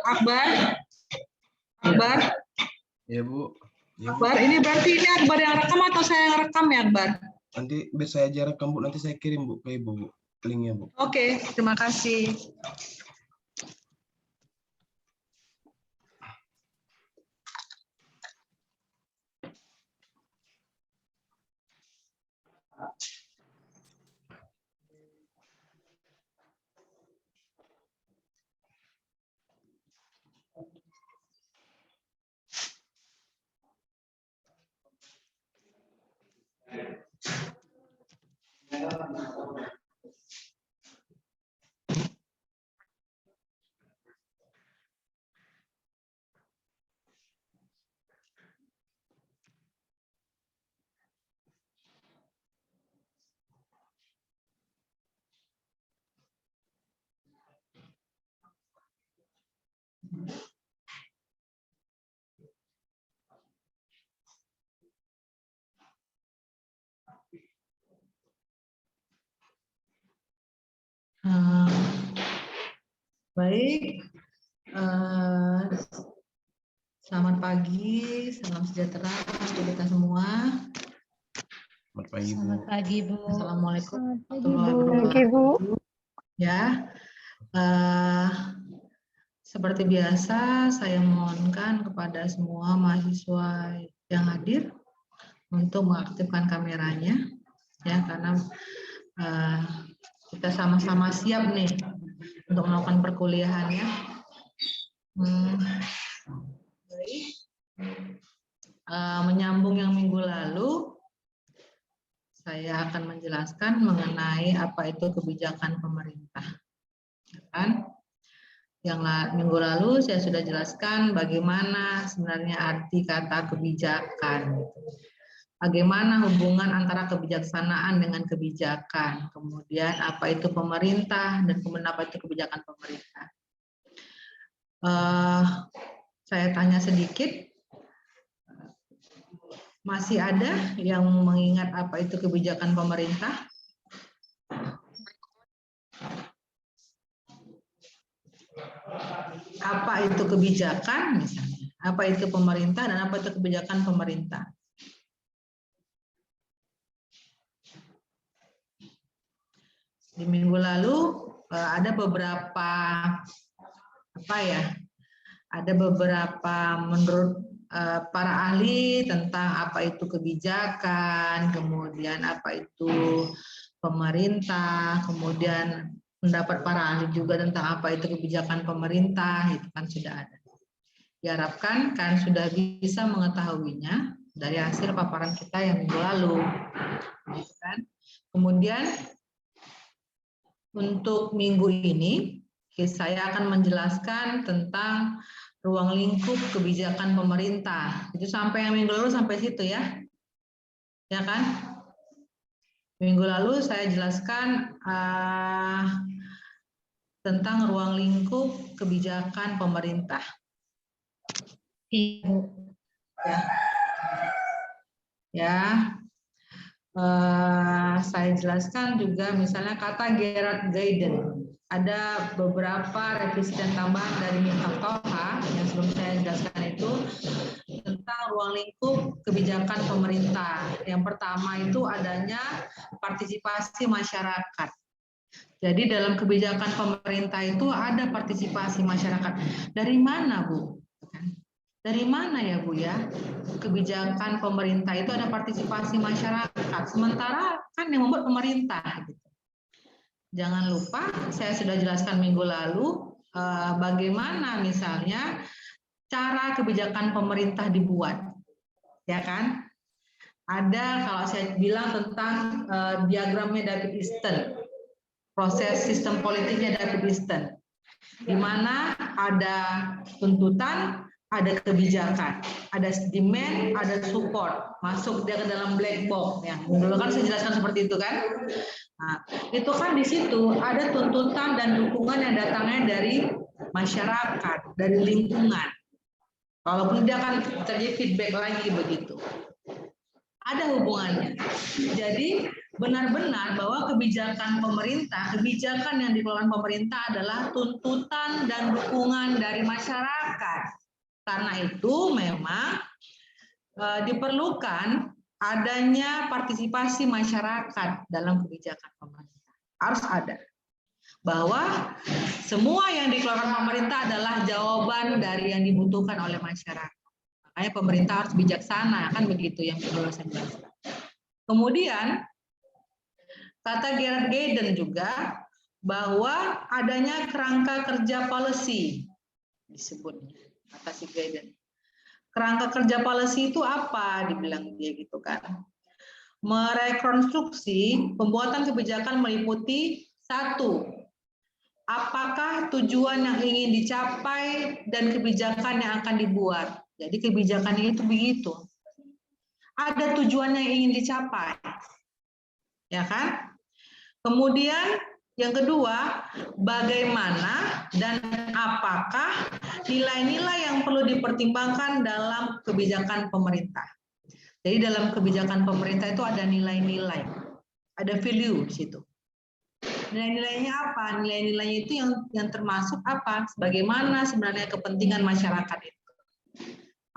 Akbar, Akbar, Ya Bu. Ya, Bu. Akbar. Ini berarti ini Akbar yang rekam atau saya yang rekam ya Akbar? Nanti bisa aja rekam Bu, nanti saya kirim Bu ke Ibu Bu, linknya Bu. Oke, terima kasih. Baik, selamat pagi, salam sejahtera untuk kita semua. Selamat pagi Bu. Selamat pagi Bu. Assalamualaikum warahmatullahi wabarakatuh. Ya, seperti biasa saya mohonkan kepada semua mahasiswa yang hadir untuk mengaktifkan kameranya, ya karena kita sama-sama siap nih untuk melakukan perkuliahannya. Baik. Menyambung yang minggu lalu, saya akan menjelaskan mengenai apa itu kebijakan pemerintah. Kan? Yang minggu lalu saya sudah jelaskan bagaimana sebenarnya arti kata kebijakan. Bagaimana hubungan antara kebijaksanaan dengan kebijakan, kemudian apa itu pemerintah, dan kemudian apa itu kebijakan pemerintah. Saya tanya sedikit, masih ada yang mengingat apa itu kebijakan pemerintah? Apa itu kebijakan misalnya? Apa itu pemerintah dan apa itu kebijakan pemerintah? Di minggu lalu ada beberapa menurut para ahli tentang apa itu kebijakan, kemudian apa itu pemerintah, kemudian pendapat para ahli juga tentang apa itu kebijakan pemerintah, itu kan sudah ada. Diharapkan kan sudah bisa mengetahuinya dari hasil paparan kita yang minggu lalu. Kemudian untuk minggu ini, saya akan menjelaskan tentang ruang lingkup kebijakan pemerintah. Itu sampai yang minggu lalu sampai situ ya. Ya kan? Minggu lalu saya jelaskan tentang ruang lingkup kebijakan pemerintah. Ibu. Ya. Saya jelaskan juga misalnya kata Gerard Gaiden. Ada beberapa revisi dan tambahan dari Miftah Toha yang sebelum saya jelaskan itu tentang ruang lingkup kebijakan pemerintah. Yang pertama itu adanya partisipasi masyarakat. Jadi dalam kebijakan pemerintah itu ada partisipasi masyarakat. Dari mana, Bu? Dari mana ya Bu ya? Kebijakan pemerintah itu ada partisipasi masyarakat. Sementara kan yang membuat pemerintah. Gitu. Jangan lupa saya sudah jelaskan minggu lalu bagaimana misalnya cara kebijakan pemerintah dibuat. Ya kan? Ada kalau saya bilang tentang diagramnya David Easton. Proses sistem politiknya David Easton. Di mana ada tuntutan, ada kebijakan, ada demand, ada support, masuk dia ke dalam black box. Yang dulu kan saya jelaskan seperti itu kan. Nah, itu kan di situ ada tuntutan dan dukungan yang datangnya dari masyarakat, dari lingkungan. Walaupun dia akan terjadi feedback lagi begitu. Ada hubungannya. Jadi benar-benar bahwa kebijakan pemerintah, kebijakan yang dikeluarkan pemerintah adalah tuntutan dan dukungan dari masyarakat. Karena itu memang diperlukan adanya partisipasi masyarakat dalam kebijakan pemerintah. Harus ada. Bahwa semua yang dikeluarkan pemerintah adalah jawaban dari yang dibutuhkan oleh masyarakat. Makanya pemerintah harus bijaksana, kan begitu yang perlu saya jelaskan. Kemudian, kata Gerard Gayden juga bahwa adanya kerangka kerja policy disebutnya, kata si Gayden. Kerangka kerja policy itu apa? Dibilang dia gitu kan. Merekonstruksi pembuatan kebijakan meliputi 1. Apakah tujuan yang ingin dicapai dan kebijakan yang akan dibuat. Jadi kebijakan itu begitu. Ada tujuan yang ingin dicapai. Ya kan? Kemudian yang kedua, bagaimana dan apakah nilai-nilai yang perlu dipertimbangkan dalam kebijakan pemerintah. Jadi dalam kebijakan pemerintah itu ada nilai-nilai, ada value di situ. Nilai-nilainya apa? Nilai-nilainya itu yang termasuk apa? Bagaimana sebenarnya kepentingan masyarakat itu?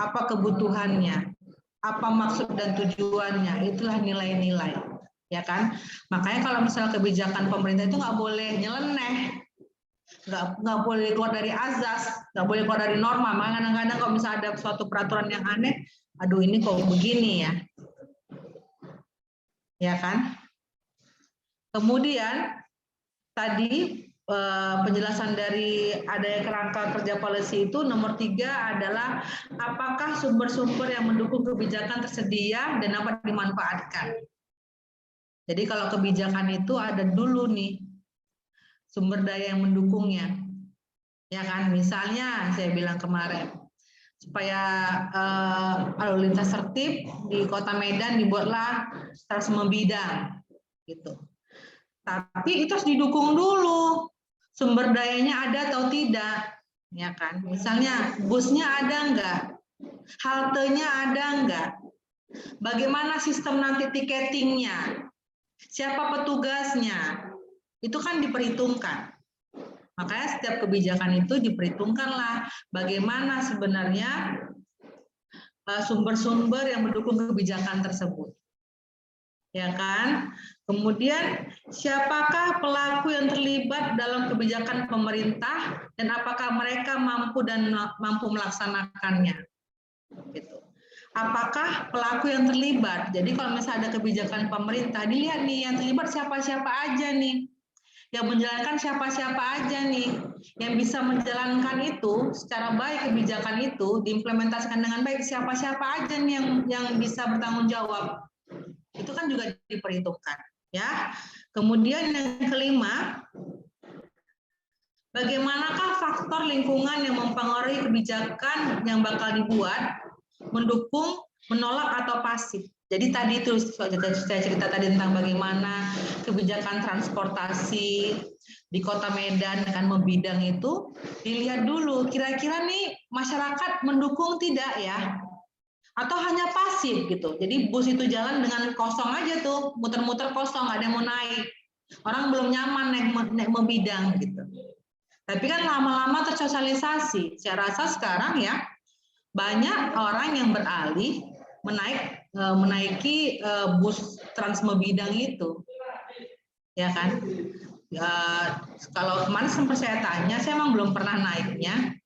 Apa kebutuhannya? Apa maksud dan tujuannya? Itulah nilai-nilai. Ya kan, makanya kalau misalnya kebijakan pemerintah itu nggak boleh nyeleneh, nggak boleh keluar dari azas, nggak boleh keluar dari norma. Makanya kadang-kadang kalau misalnya ada suatu peraturan yang aneh, aduh ini kok begini ya, ya kan. Kemudian tadi penjelasan dari adanya kerangka kerja policy itu nomor 3 adalah apakah sumber-sumber yang mendukung kebijakan tersedia dan dapat dimanfaatkan. Jadi kalau kebijakan itu ada dulu nih sumber daya yang mendukungnya, ya kan? Misalnya saya bilang kemarin supaya lalu lintas tertib di Kota Medan dibuatlah trans bidang, gitu. Tapi itu harus didukung dulu, sumber dayanya ada atau tidak, ya kan? Misalnya busnya ada enggak, haltenya ada enggak, bagaimana sistem nanti tiketingnya. Siapa petugasnya? Itu kan diperhitungkan. Makanya setiap kebijakan itu diperhitungkanlah bagaimana sebenarnya sumber-sumber yang mendukung kebijakan tersebut. Ya kan? Kemudian siapakah pelaku yang terlibat dalam kebijakan pemerintah dan apakah mereka mampu melaksanakannya? Gitu. Apakah pelaku yang terlibat? Jadi kalau misalnya ada kebijakan pemerintah, dilihat nih yang terlibat siapa-siapa aja nih, yang menjalankan siapa-siapa aja nih, yang bisa menjalankan itu secara baik kebijakan itu diimplementasikan dengan baik siapa-siapa aja nih yang bisa bertanggung jawab. Itu kan juga diperhitungkan, ya. Kemudian yang kelima, bagaimanakah faktor lingkungan yang mempengaruhi kebijakan yang bakal dibuat? Mendukung, menolak, atau pasif. Jadi tadi itu saya cerita tadi tentang bagaimana kebijakan transportasi di Kota Medan kan membidang itu dilihat dulu kira-kira nih masyarakat mendukung tidak ya, atau hanya pasif gitu. Jadi bus itu jalan dengan kosong aja tuh, muter-muter kosong, nggak ada yang mau naik, orang belum nyaman naik membidang gitu. Tapi kan lama-lama tersosialisasi. Saya rasa sekarang ya banyak orang yang beralih menaiki bus Transmebidang itu, ya kan? Kalau kemarin sempat saya tanya, saya emang belum pernah naiknya.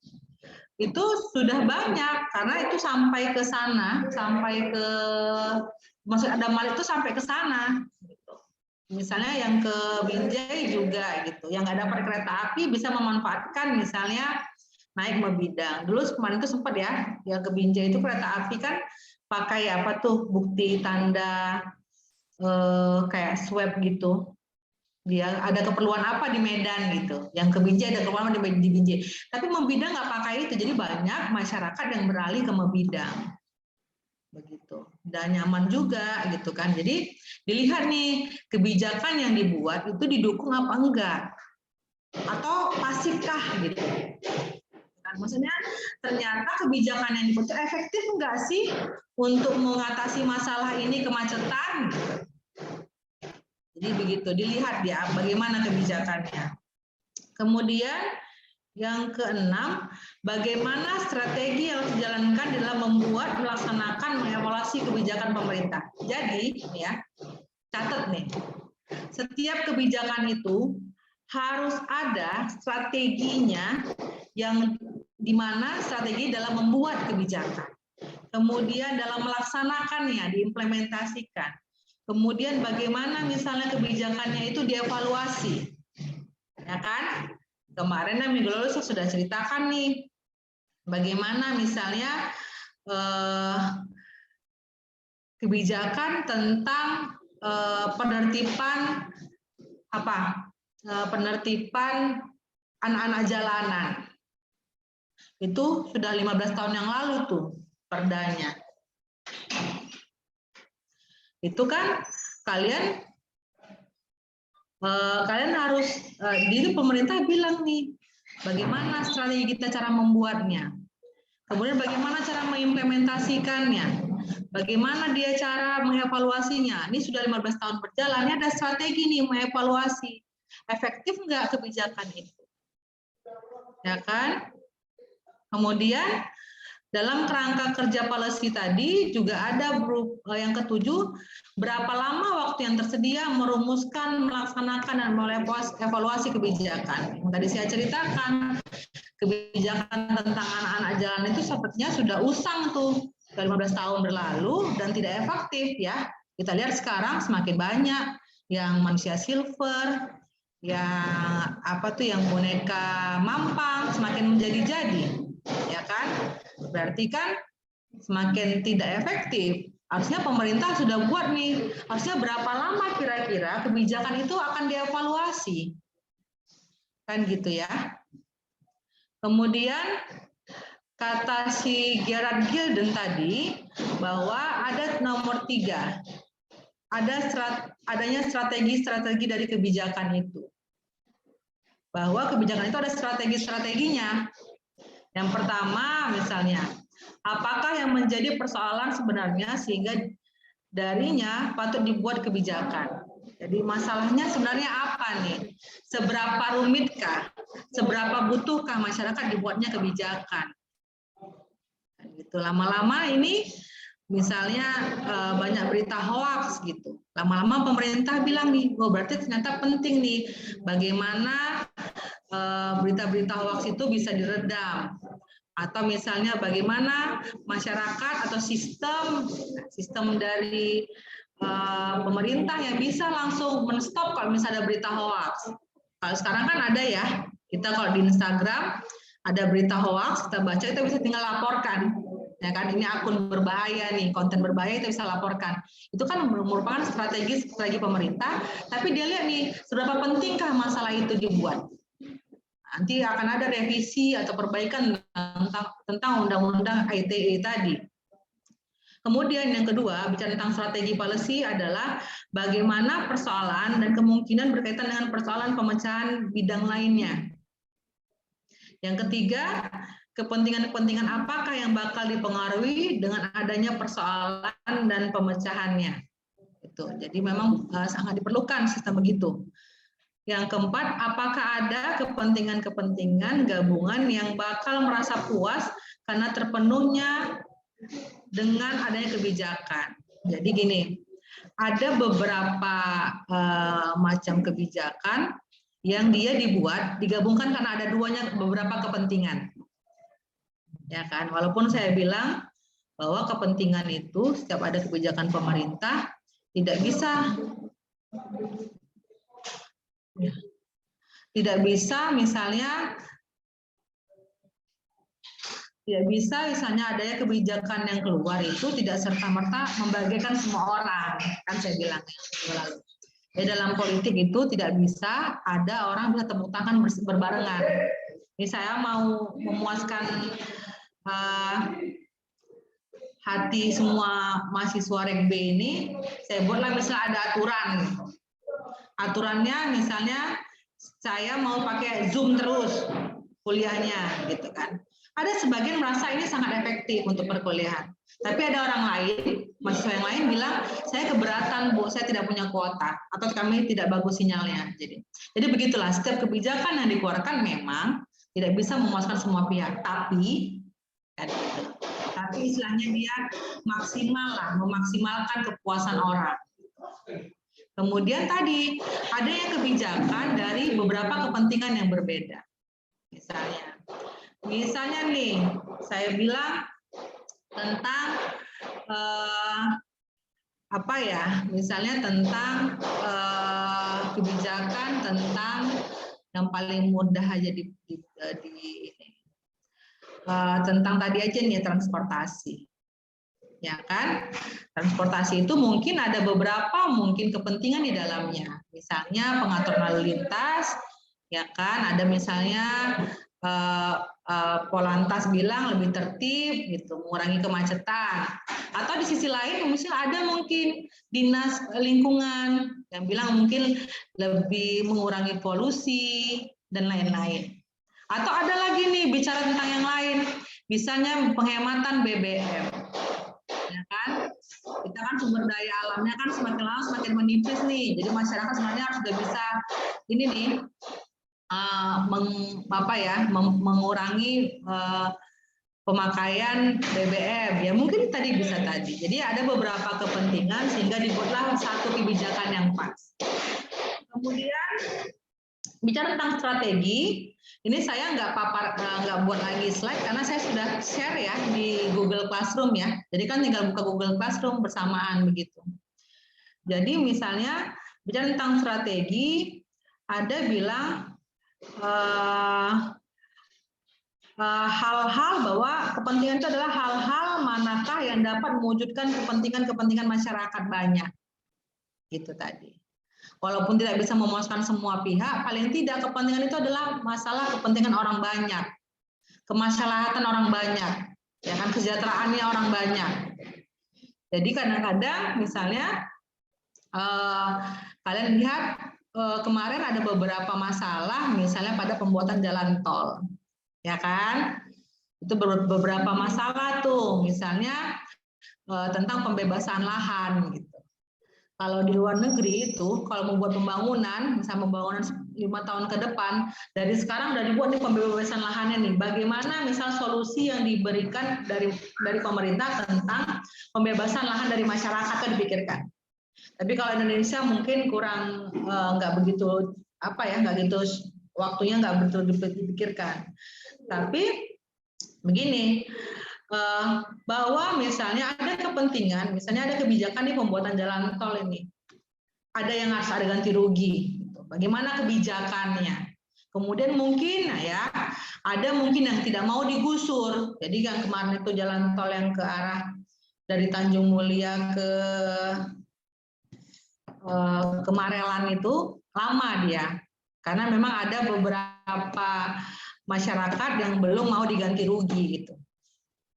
Itu sudah banyak karena itu sampai ke sana, maksud ada mal itu sampai ke sana. Gitu. Misalnya yang ke Binjai juga gitu, yang nggak dapat kereta api bisa memanfaatkan misalnya naik membidang. Dulu kemarin itu sempat ya, yang ke Binjai itu kereta api kan pakai apa tuh bukti tanda kayak swab gitu. Dia ada keperluan apa di Medan gitu. Yang ke Binjai ada keperluan di Binjai. Tapi membidang nggak pakai itu, jadi banyak masyarakat yang beralih ke membidang. Begitu. Dan nyaman juga gitu kan. Jadi dilihat nih kebijakan yang dibuat itu didukung apa enggak. Atau pasifkah gitu. Maksudnya ternyata kebijakan yang dibuat efektif enggak sih untuk mengatasi masalah ini kemacetan? Jadi begitu, dilihat ya bagaimana kebijakannya. Kemudian yang keenam, bagaimana strategi yang dijalankan dalam membuat, melaksanakan, mengevaluasi kebijakan pemerintah. Jadi, ya, catat nih, setiap kebijakan itu harus ada strateginya, yang dimana strategi dalam membuat kebijakan. Kemudian dalam melaksanakannya, diimplementasikan. Kemudian bagaimana misalnya kebijakannya itu dievaluasi. Ya kan? Kemarin minggu lalu saya sudah ceritakan nih bagaimana misalnya kebijakan tentang penertiban penertiban anak-anak jalanan. Itu sudah 15 tahun yang lalu tuh perdanya. Itu kan kalian harus di pemerintah bilang nih bagaimana strategi kita cara membuatnya, kemudian bagaimana cara mengimplementasikannya, bagaimana dia cara mengevaluasinya. Ini sudah 15 tahun berjalan, ini ada strategi nih mengevaluasi efektif nggak kebijakan itu, ya kan? Kemudian dalam kerangka kerja policy tadi juga ada yang ketujuh, berapa lama waktu yang tersedia merumuskan, melaksanakan, dan evaluasi kebijakan. Yang tadi saya ceritakan, kebijakan tentang anak-anak jalan itu sepertinya sudah usang tuh, 15 tahun berlalu dan tidak efektif ya. Kita lihat sekarang semakin banyak yang manusia silver, yang yang boneka mampang semakin menjadi-jadi. Ya kan, berarti kan semakin tidak efektif. Harusnya pemerintah sudah buat nih, harusnya berapa lama kira-kira kebijakan itu akan dievaluasi, kan gitu ya. Kemudian kata si Gerard Gilden tadi bahwa ada nomor 3, adanya strategi-strategi dari kebijakan itu, bahwa kebijakan itu ada strategi-strateginya. Yang pertama misalnya, apakah yang menjadi persoalan sebenarnya sehingga darinya patut dibuat kebijakan. Jadi masalahnya sebenarnya apa nih? Seberapa rumitkah? Seberapa butuhkah masyarakat dibuatnya kebijakan? Gitu. Lama-lama ini misalnya banyak berita hoax gitu. Lama-lama pemerintah bilang nih, oh berarti ternyata penting nih bagaimana berita-berita hoax itu bisa diredam, atau misalnya bagaimana masyarakat atau sistem dari pemerintah yang bisa langsung menstop kalau misalnya ada berita hoax. Kalau sekarang kan ada ya, kita kalau di Instagram ada berita hoax, kita baca, kita bisa tinggal laporkan. Ya kan, ini akun berbahaya nih, konten berbahaya, kita bisa laporkan. Itu kan merupakan strategi pemerintah, tapi dia lihat nih, seberapa pentingkah masalah itu dibuat. Nanti akan ada revisi atau perbaikan tentang undang-undang ITE tadi. Kemudian yang kedua, bicara tentang strategi policy adalah bagaimana persoalan dan kemungkinan berkaitan dengan persoalan pemecahan bidang lainnya. Yang ketiga, kepentingan-kepentingan apakah yang bakal dipengaruhi dengan adanya persoalan dan pemecahannya. Itu. Jadi memang sangat diperlukan sistem begitu. Yang keempat, apakah ada kepentingan-kepentingan gabungan yang bakal merasa puas karena terpenuhnya dengan adanya kebijakan. Jadi gini, ada beberapa macam kebijakan yang dia dibuat, digabungkan karena ada beberapa kepentingan. Ya kan, walaupun saya bilang bahwa kepentingan itu setiap ada kebijakan pemerintah tidak bisa misalnya adanya kebijakan yang keluar itu tidak serta-merta membagikan semua orang, kan saya bilang lalu. Dalam politik itu tidak bisa ada orang bisa tepuk tangan berbarengan. Ini saya mau memuaskan hati semua mahasiswa Reg B ini, saya buatlah misalnya ada aturan. Aturannya misalnya saya mau pakai Zoom terus kuliahnya gitu kan. Ada sebagian merasa ini sangat efektif untuk perkuliahan. Tapi ada orang lain, mahasiswa yang lain bilang, saya keberatan Bu, saya tidak punya kuota atau kami tidak bagus sinyalnya. Jadi begitulah, setiap kebijakan yang dikeluarkan memang tidak bisa memuaskan semua pihak, tapi istilahnya dia maksimal lah, memaksimalkan kepuasan orang. Kemudian tadi ada yang kebijakan dari beberapa kepentingan yang berbeda. Misalnya nih, saya bilang tentang apa ya? Misalnya tentang kebijakan tentang yang paling mudah aja tentang tadi aja nih transportasi. Ya kan, transportasi itu mungkin ada beberapa mungkin kepentingan di dalamnya, misalnya pengaturan lalu lintas, ya kan, ada misalnya Polantas bilang lebih tertib, gitu, mengurangi kemacetan, atau di sisi lain misalnya ada mungkin dinas lingkungan yang bilang mungkin lebih mengurangi polusi dan lain-lain, atau ada lagi nih bicara tentang yang lain, misalnya penghematan BBM. Ya kan, kita kan sumber daya alamnya kan semakin lama semakin menipis nih, jadi masyarakat sebenarnya harus sudah bisa ini nih mengurangi pemakaian BBM ya, mungkin tadi bisa tadi. Jadi ada beberapa kepentingan sehingga dibuatlah satu kebijakan yang pas. Kemudian bicara tentang strategi, ini saya nggak buat lagi slide karena saya sudah share ya di Google Classroom ya. Jadi kan tinggal buka Google Classroom bersamaan begitu. Jadi misalnya bicara tentang strategi, ada bilang hal-hal bahwa kepentingan itu adalah hal-hal manakah yang dapat mewujudkan kepentingan masyarakat banyak. Gitu tadi. Walaupun tidak bisa memuaskan semua pihak, paling tidak kepentingan itu adalah masalah kepentingan orang banyak, kemaslahatan orang banyak, ya kan, kesejahteraannya orang banyak. Jadi kadang-kadang misalnya kalian lihat kemarin ada beberapa masalah, misalnya pada pembuatan jalan tol, ya kan? Itu beberapa masalah tuh, misalnya tentang pembebasan lahan gitu. Kalau di luar negeri itu, kalau membuat pembangunan, misalnya pembangunan 5 tahun ke depan, dari sekarang udah dibuat nih pembebasan lahannya nih. Bagaimana misal solusi yang diberikan dari pemerintah tentang pembebasan lahan dari masyarakat itu dipikirkan. Tapi kalau Indonesia mungkin kurang nggak begitu nggak gitu waktunya nggak betul dipikirkan. Tapi begini. Bahwa misalnya ada kepentingan, misalnya ada kebijakan di pembuatan jalan tol ini, ada yang harus ada ganti rugi, bagaimana kebijakannya. Kemudian mungkin ya ada mungkin yang tidak mau digusur, jadi yang kemarin itu jalan tol yang ke arah dari Tanjung Mulia ke Marelan itu lama dia, karena memang ada beberapa masyarakat yang belum mau diganti rugi gitu.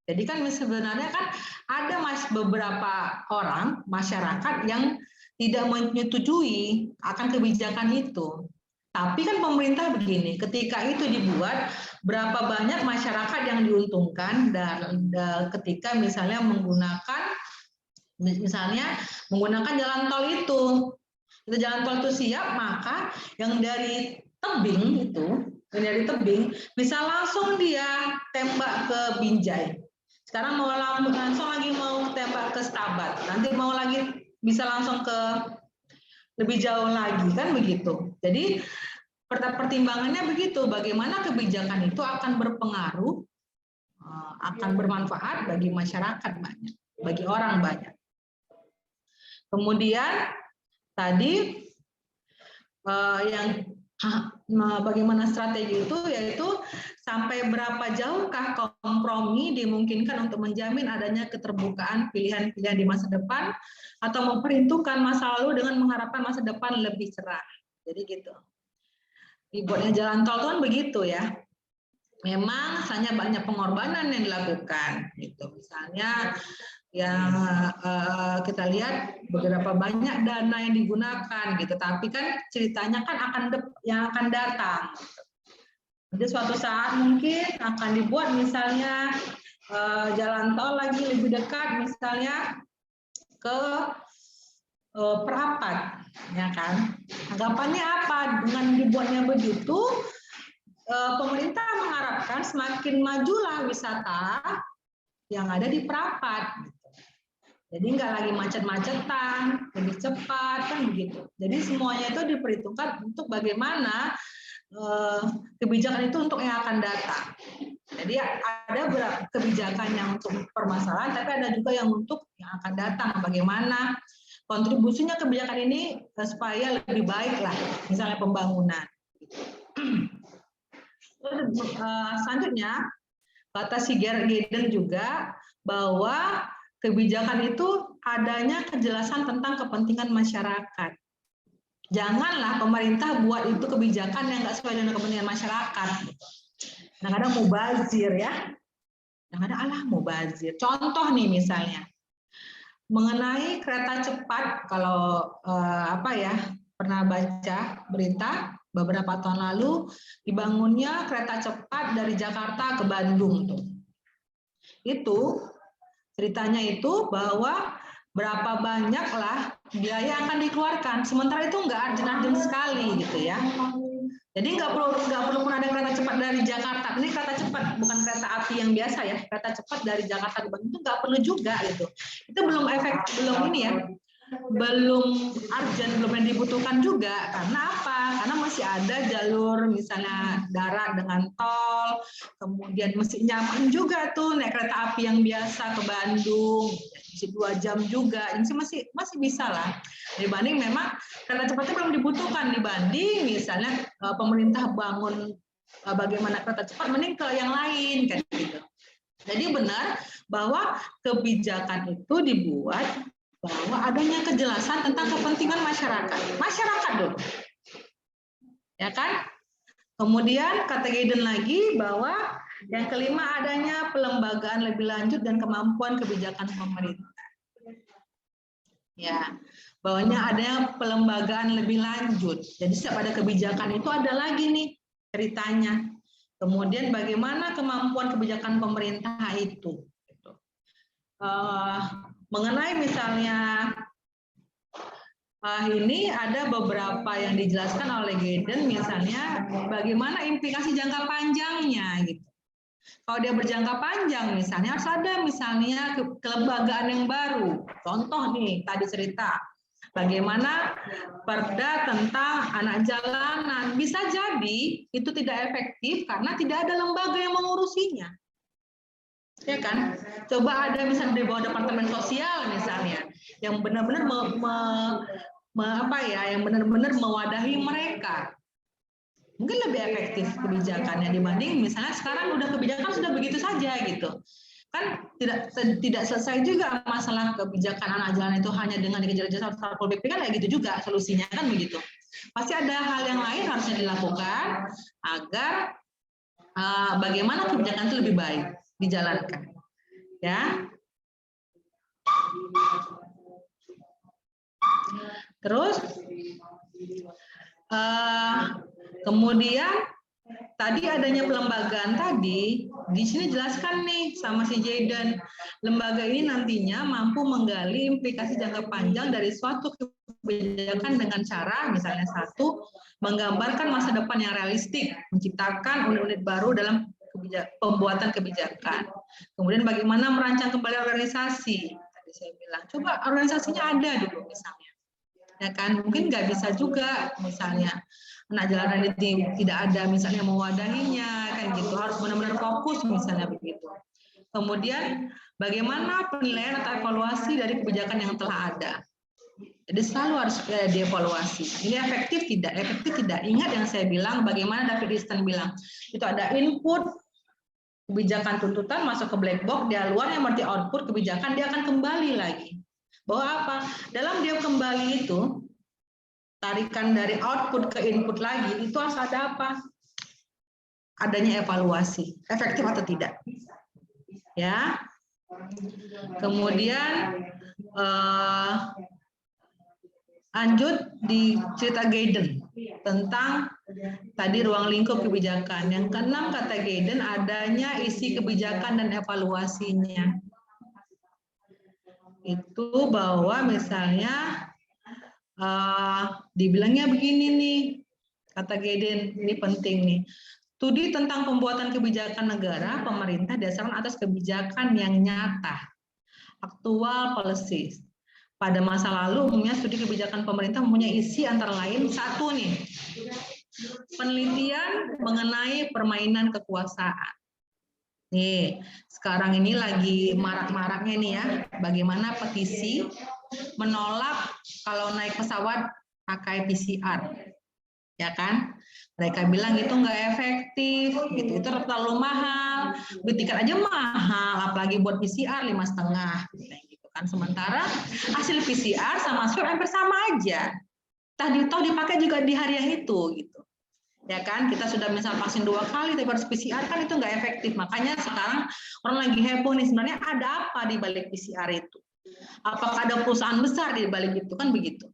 Jadi kan sebenarnya kan ada beberapa orang masyarakat yang tidak menyetujui akan kebijakan itu. Tapi kan pemerintah begini, ketika itu dibuat, berapa banyak masyarakat yang diuntungkan dan ketika misalnya menggunakan jalan tol itu. Itu jalan tol itu siap, maka yang dari tebing bisa langsung dia tembak ke Binjai. Sekarang mau langsung lagi mau tembak ke Stabat, nanti mau lagi bisa langsung ke lebih jauh lagi, kan begitu. Jadi pertimbangannya begitu, bagaimana kebijakan itu akan berpengaruh, akan bermanfaat bagi masyarakat banyak, bagi orang banyak. Kemudian tadi bagaimana strategi itu, yaitu sampai berapa jauhkah kompromi dimungkinkan untuk menjamin adanya keterbukaan pilihan-pilihan di masa depan atau memperhitungkan masa lalu dengan mengharapkan masa depan lebih cerah. Jadi gitu. Dibuatnya jalan tol kan begitu ya. Memang hanya banyak pengorbanan yang dilakukan. Gitu. Misalnya yang kita lihat beberapa banyak dana yang digunakan gitu, tapi kan ceritanya kan yang akan datang. Jadi suatu saat mungkin akan dibuat misalnya jalan tol lagi lebih dekat, misalnya ke Perapat, ya kan? Anggapannya apa? Dengan dibuatnya begitu, pemerintah mengharapkan semakin majulah wisata yang ada di Perapat. Jadi nggak lagi macet-macetan, lebih cepat kan begitu. Jadi semuanya itu diperhitungkan untuk bagaimana kebijakan itu untuk yang akan datang. Jadi ada beberapa kebijakan yang untuk permasalahan, tapi ada juga yang untuk yang akan datang. Bagaimana kontribusinya kebijakan ini supaya lebih baik lah, misalnya pembangunan. Selanjutnya, kata si Gerard Gaydon juga bahwa kebijakan itu adanya kejelasan tentang kepentingan masyarakat. Janganlah pemerintah buat itu kebijakan yang nggak sesuai dengan kepentingan masyarakat. Kadang-kadang mubazir ya. Kadang-kadang alah mubazir. Contoh nih misalnya, mengenai kereta cepat, kalau pernah baca berita beberapa tahun lalu dibangunnya kereta cepat dari Jakarta ke Bandung tuh. Itu ceritanya itu bahwa berapa banyaklah biaya akan dikeluarkan, sementara itu nggak urgent sekali gitu ya. Jadi nggak perlu pun ada kereta cepat dari Jakarta. Ini kereta cepat, bukan kereta api yang biasa ya. Kereta cepat dari Jakarta ke Bandung itu nggak perlu juga gitu. Itu belum urgent, belum yang dibutuhkan juga. Karena apa? Karena masih ada jalur misalnya darat dengan tol, kemudian masih nyaman juga tuh naik kereta api yang biasa ke Bandung, masih 2 jam juga. Ini masih bisa lah. Dibanding memang kereta cepatnya belum dibutuhkan, dibanding misalnya pemerintah bangun bagaimana kereta cepat, mending ke yang lain kan gitu. Jadi benar bahwa kebijakan itu dibuat bahwa adanya kejelasan tentang kepentingan masyarakat. Masyarakat dulu. Ya kan? Kemudian kata Gaydon lagi bahwa yang kelima adanya pelembagaan lebih lanjut dan kemampuan kebijakan pemerintah. Ya, bahwanya adanya pelembagaan lebih lanjut. Jadi setiap ada kebijakan itu ada lagi nih ceritanya. Kemudian bagaimana kemampuan kebijakan pemerintah itu. Mengenai misalnya ini ada beberapa yang dijelaskan oleh Gaydon, misalnya bagaimana implikasi jangka panjangnya gitu. Kalau dia berjangka panjang misalnya harus ada misalnya kelembagaan yang baru. Contoh nih tadi cerita bagaimana perda tentang anak jalanan, bisa jadi itu tidak efektif karena tidak ada lembaga yang mengurusinya. Ya kan? Coba ada misalnya di bawah departemen sosial misalnya yang benar-benar yang benar-benar mewadahi mereka. Mungkin lebih efektif kebijakannya dibanding misalnya sekarang udah kebijakan sudah begitu saja gitu. Kan tidak selesai juga masalah kebijakan anak jalan itu hanya dengan dikejar-kejar Satpol PP, kan kayak gitu juga solusinya kan begitu. Pasti ada hal yang lain harusnya dilakukan agar bagaimana kebijakan itu lebih baik dijalankan. Ya. Terus kemudian tadi adanya pelembagaan tadi, di sini jelaskan nih sama si Gaydon, lembaga ini nantinya mampu menggali implikasi jangka panjang dari suatu kebijakan dengan cara misalnya satu, menggambarkan masa depan yang realistik, menciptakan unit-unit baru dalam pembuatan kebijakan. Kemudian bagaimana merancang kembali organisasi. Tadi saya bilang, coba organisasinya ada dulu misalnya. Ya kan, mungkin nggak bisa juga misalnya anak jalanan itu tidak ada misalnya mewadahinya kan gitu, harus benar-benar fokus misalnya begitu. Kemudian bagaimana penilaian atau evaluasi dari kebijakan yang telah ada. Jadi selalu harus dievaluasi. Ini efektif tidak. Ingat yang saya bilang, bagaimana David Easton bilang, itu ada input kebijakan tuntutan masuk ke black box, dia luar yang berarti output kebijakan, dia akan kembali lagi. Bahwa apa? Dalam dia kembali itu, tarikan dari output ke input lagi, itu harus ada apa? Adanya evaluasi, efektif atau tidak. Ya. Kemudian Lanjut di cerita Gaydon tentang tadi ruang lingkup kebijakan. Yang keenam kata Gaydon, adanya isi kebijakan dan evaluasinya. Itu bahwa misalnya dibilangnya begini nih, kata Gaydon, ini penting nih. Studi tentang pembuatan kebijakan negara, pemerintah dasarkan atas kebijakan yang nyata, aktual policies. Pada masa lalu, umumnya studi kebijakan pemerintah mempunyai isi antara lain, satu nih, penelitian mengenai permainan kekuasaan. Nih, sekarang ini lagi marak-maraknya nih ya, bagaimana petisi menolak kalau naik pesawat pakai PCR. Ya kan? Mereka bilang itu nggak efektif, gitu. Itu terlalu mahal, beli tiket aja mahal, apalagi buat PCR 5,5. Gitu kan. Sementara hasil PCR sama swab hampir sama aja. Toh dipakai juga di hari yang itu, gitu. Ya kan, kita sudah misal vaksin 2 kali, tapi harus PCR kan itu nggak efektif. Makanya sekarang orang lagi heboh nih, sebenarnya ada apa di balik PCR itu? Apakah ada perusahaan besar di balik itu, kan begitu?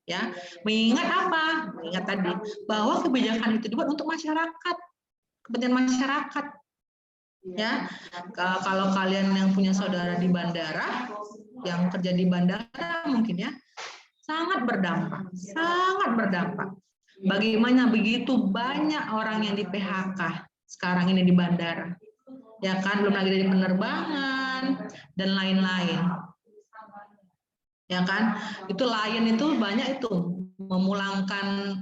Ya, mengingat apa? Mengingat tadi bahwa kebijakan itu dibuat untuk masyarakat, kepentingan masyarakat. Ya, kalau kalian yang punya saudara di bandara, yang kerja di bandara mungkin ya, sangat berdampak, sangat berdampak. Bagaimana begitu banyak orang yang di PHK sekarang ini di bandara, ya kan, belum lagi dari penerbangan dan lain-lain. Ya kan, itu Lion itu banyak itu memulangkan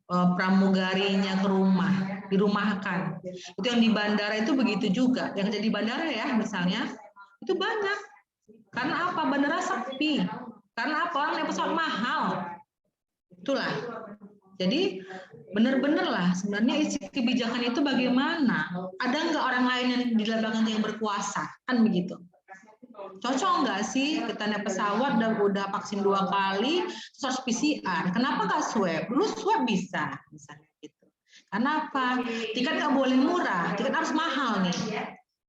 pramugarinya ke rumah, dirumahkan. Itu yang di bandara itu begitu juga, yang jadi bandara ya misalnya itu banyak. Karena apa? Bandara sepi. Karena apa? Orang naik pesawat mahal. Itulah. Jadi benar-benar lah sebenarnya isi kebijakan itu bagaimana? Ada nggak orang lain yang di belakang yang berkuasa? Kan begitu. Cocok nggak sih kita naik pesawat dan udah vaksin 2 kali, terus PCR? Kenapa nggak swab? Lu swab bisa, misalnya gitu. Kenapa? Tiket nggak boleh murah, tiket harus mahal nih.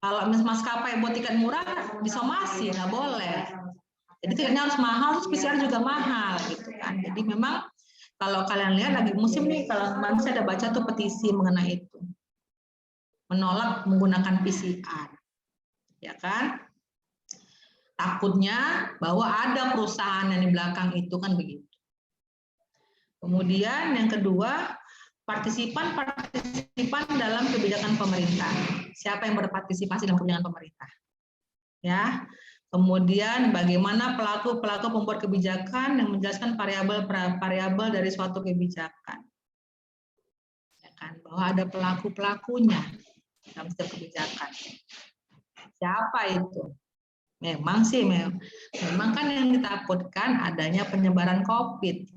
Kalau maskapai buat tiket murah, disomasi nggak boleh. Jadi tiketnya harus mahal, terus PCR juga mahal, gitu kan. Jadi memang kalau kalian lihat lagi musim nih, kalau kemarin saya ada baca tuh petisi mengenai itu, menolak menggunakan PCR, ya kan? Takutnya bahwa ada perusahaan yang di belakang itu, kan begitu. Kemudian yang kedua, partisipan dalam kebijakan pemerintah. Siapa yang berpartisipasi dalam kebijakan pemerintah? Ya. Kemudian bagaimana pelaku-pelaku pembuat kebijakan yang menjelaskan variabel dari suatu kebijakan. Ya kan, bahwa ada pelaku-pelakunya dalam setiap kebijakan. Siapa itu? Memang sih, memang kan yang ditakutkan adanya penyebaran COVID.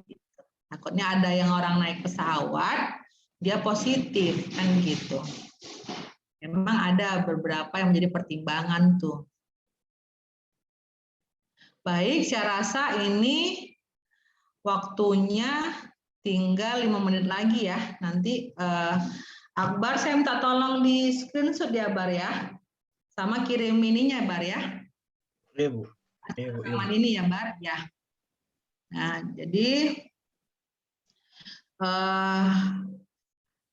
Takutnya ada yang orang naik pesawat, dia positif, kan gitu. Memang ada beberapa yang menjadi pertimbangan tuh. Baik, saya rasa ini waktunya tinggal 5 menit lagi ya. Nanti Akbar saya minta tolong di screenshot ya, Bar ya. Sama kirim ininya, Bar ya. Iya, Bu. Iya, Bu. Rekaman ini ya, Bar, ya. Nah, jadi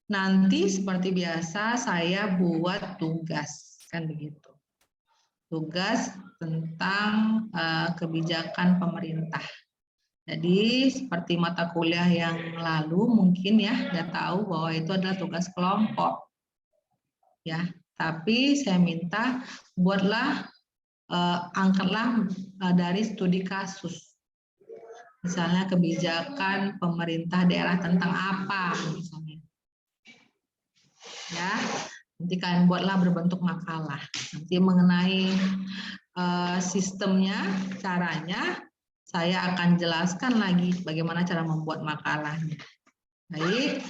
nanti seperti biasa saya buat tugas, kan begitu. Tugas tentang kebijakan pemerintah. Jadi seperti mata kuliah yang lalu mungkin ya udah tahu bahwa itu adalah tugas kelompok. Ya, tapi saya minta buatlah angkatlah dari studi kasus. Misalnya kebijakan pemerintah daerah tentang apa misalnya. Ya, nanti kalian buatlah berbentuk makalah. Nanti mengenai sistemnya, caranya, saya akan jelaskan lagi bagaimana cara membuat makalahnya. Baik,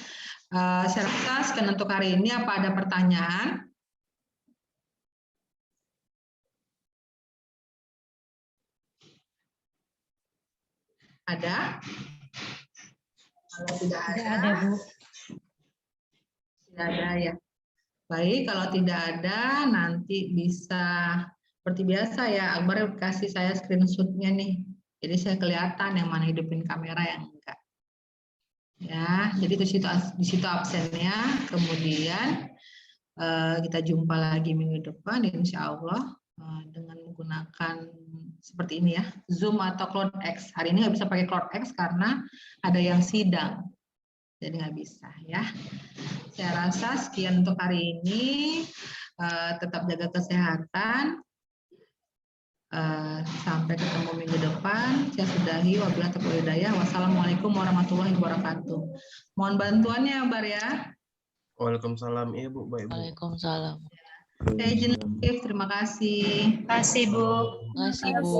saya rasa sekian untuk hari ini. Apa ada pertanyaan? Ada? Kalau tidak ada, Bu. Tidak ada ya. Baik, kalau tidak ada nanti bisa seperti biasa ya, Akbar kasih saya screenshot-nya nih, Jadi saya kelihatan yang mana hidupin kamera yang enggak. Ya, jadi di situ absennya. Kemudian kita jumpa lagi minggu depan, insya Allah dengan menggunakan seperti ini ya, Zoom atau CloudX. Hari ini nggak bisa pakai CloudX karena ada yang sidang, jadi nggak bisa ya. Saya rasa sekian untuk hari ini. Tetap jaga kesehatan. Sampai ketemu minggu depan. Saya sudahi. Wabillahi taufiq wal hidayah. Wassalamualaikum warahmatullahi wabarakatuh. Mohon bantuannya, Bar ya. Waalaikumsalam. Iya, Bu. Baik, Bu. Waalaikumsalam. Saya izin, terima kasih. Terima kasih, Bu. Terima kasih, Bu.